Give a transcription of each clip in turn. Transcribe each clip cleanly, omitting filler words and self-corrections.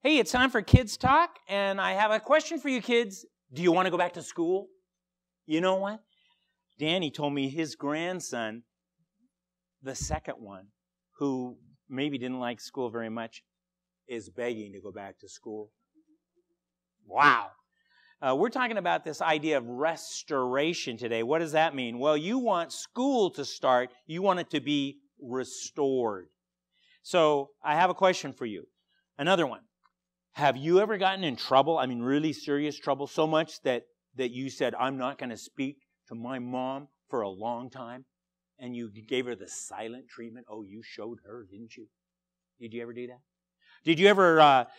Hey, it's time for Kids Talk, and I have a question for you kids. Do you want to go back to school? You know what? Danny told me his grandson, the second one, who maybe didn't like school very much, is begging to go back to school. Wow. We're talking about this idea of restoration today. What does that mean? Well, you want school to start. You want it to be restored. So I have a question for you. Another one. Have you ever gotten in trouble? I mean, really serious trouble, so much that you said, I'm not going to speak to my mom for a long time, and you gave her the silent treatment? Oh, you showed her, didn't you? Did you ever do that? Did you ever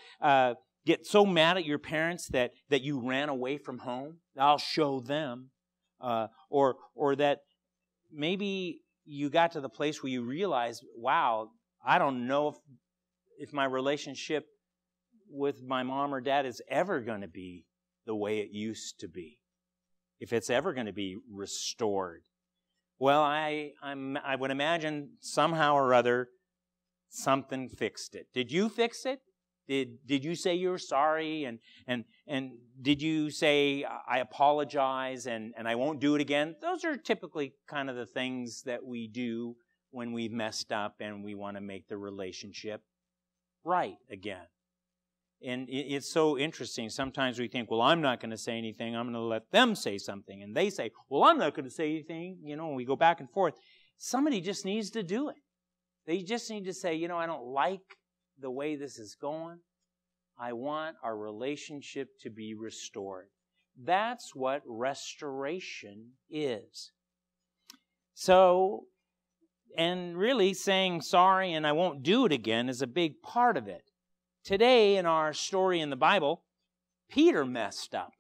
get so mad at your parents that you ran away from home? I'll show them. Or that maybe you got to the place where you realized, wow, I don't know if my relationship with my mom or dad is ever going to be the way it used to be, if it's ever going to be restored. Well, I would imagine somehow or other something fixed it. Did you fix it? Did you say you're sorry and did you say I apologize and I won't do it again? Those are typically kind of the things that we do when we've messed up and we want to make the relationship right again. And it's so interesting. Sometimes we think, well, I'm not going to say anything. I'm going to let them say something. And they say, well, I'm not going to say anything. You know, and we go back and forth. Somebody just needs to do it. They just need to say, you know, I don't like the way this is going. I want our relationship to be restored. That's what restoration is. So, and really saying sorry and I won't do it again is a big part of it. Today, in our story in the Bible, Peter messed up.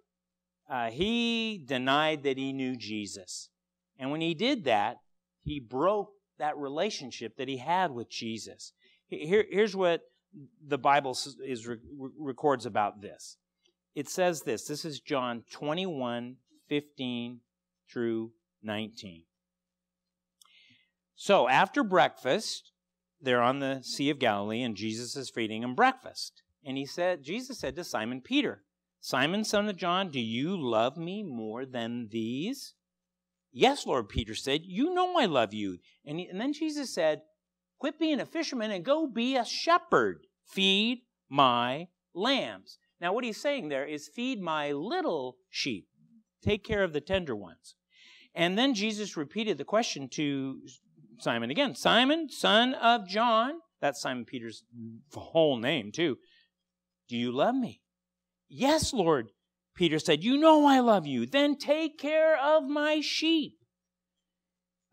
He denied that he knew Jesus. And when he did that, he broke that relationship that he had with Jesus. Here's what the Bible records about this. It says this. This is John 21:15 through 19. So, after breakfast, they're on the Sea of Galilee, and Jesus is feeding them breakfast. And Jesus said to Simon Peter, Simon, son of John, do you love me more than these? Yes, Lord, Peter said, you know I love you. And then Jesus said, quit being a fisherman and go be a shepherd. Feed my lambs. Now, what he's saying there is feed my little sheep. Take care of the tender ones. And then Jesus repeated the question to Simon again. Simon, son of John, that's Simon Peter's whole name too. Do you love me? Yes, Lord, Peter said, you know I love you. Then take care of my sheep.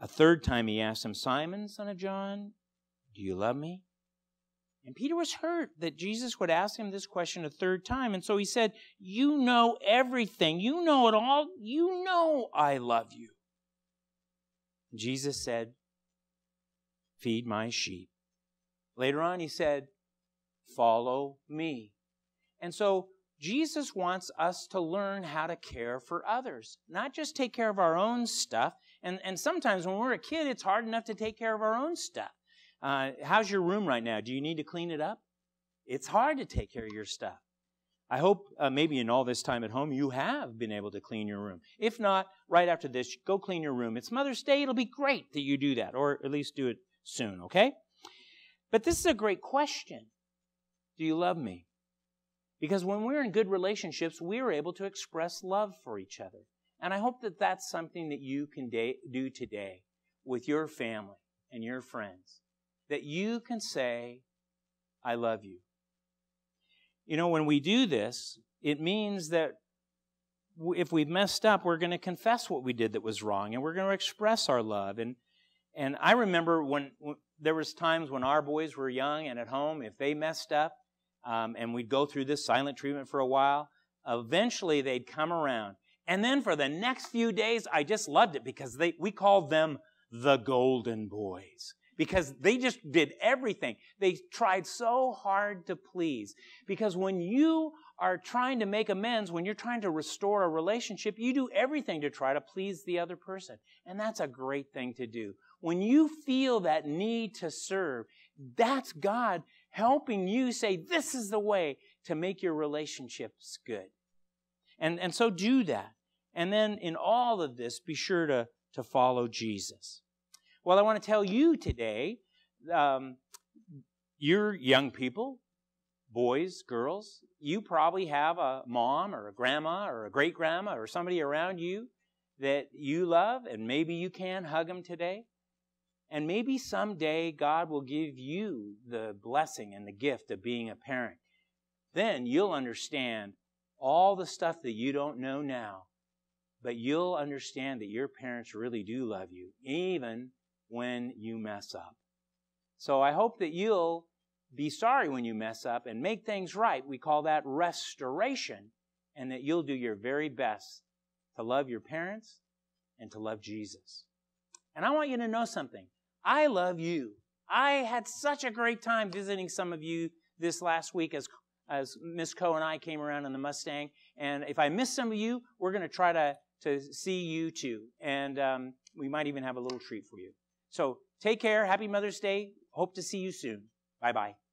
A third time he asked him, Simon, son of John, do you love me? And Peter was hurt that Jesus would ask him this question a third time. And so he said, you know everything. You know it all. You know I love you. Jesus said, feed my sheep. Later on, he said, follow me. And so Jesus wants us to learn how to care for others, not just take care of our own stuff. And sometimes when we're a kid, it's hard enough to take care of our own stuff. How's your room right now? Do you need to clean it up? It's hard to take care of your stuff. I hope maybe in all this time at home, you have been able to clean your room. If not, right after this, go clean your room. It's Mother's Day. It'll be great that you do that, or at least do it soon, okay? But this is a great question. Do you love me? Because when we're in good relationships, we're able to express love for each other. And I hope that that's something that you can do today with your family and your friends. That you can say, I love you. You know, when we do this, it means that if we've messed up, we're going to confess what we did that was wrong, and we're going to express our love. And I remember when there was times when our boys were young and at home, if they messed up, and we'd go through this silent treatment for a while, eventually they'd come around. And then for the next few days, I just loved it because we called them the Golden Boys. Because they just did everything. They tried so hard to please. Because when you are trying to make amends, when you're trying to restore a relationship, you do everything to try to please the other person. And that's a great thing to do. When you feel that need to serve, that's God helping you say, this is the way to make your relationships good. And so do that. And then in all of this, be sure to follow Jesus. Well, I want to tell you today, you're young people, boys, girls, you probably have a mom or a grandma or a great-grandma or somebody around you that you love, and maybe you can hug them today. And maybe someday God will give you the blessing and the gift of being a parent. Then you'll understand all the stuff that you don't know now, but you'll understand that your parents really do love you, even when you mess up. So I hope that you'll be sorry when you mess up and make things right. We call that restoration, and that you'll do your very best to love your parents and to love Jesus. And I want you to know something. I love you. I had such a great time visiting some of you this last week as Miss Coe and I came around in the Mustang. And if I miss some of you, we're going to try to see you too. And we might even have a little treat for you. So take care. Happy Mother's Day. Hope to see you soon. Bye-bye.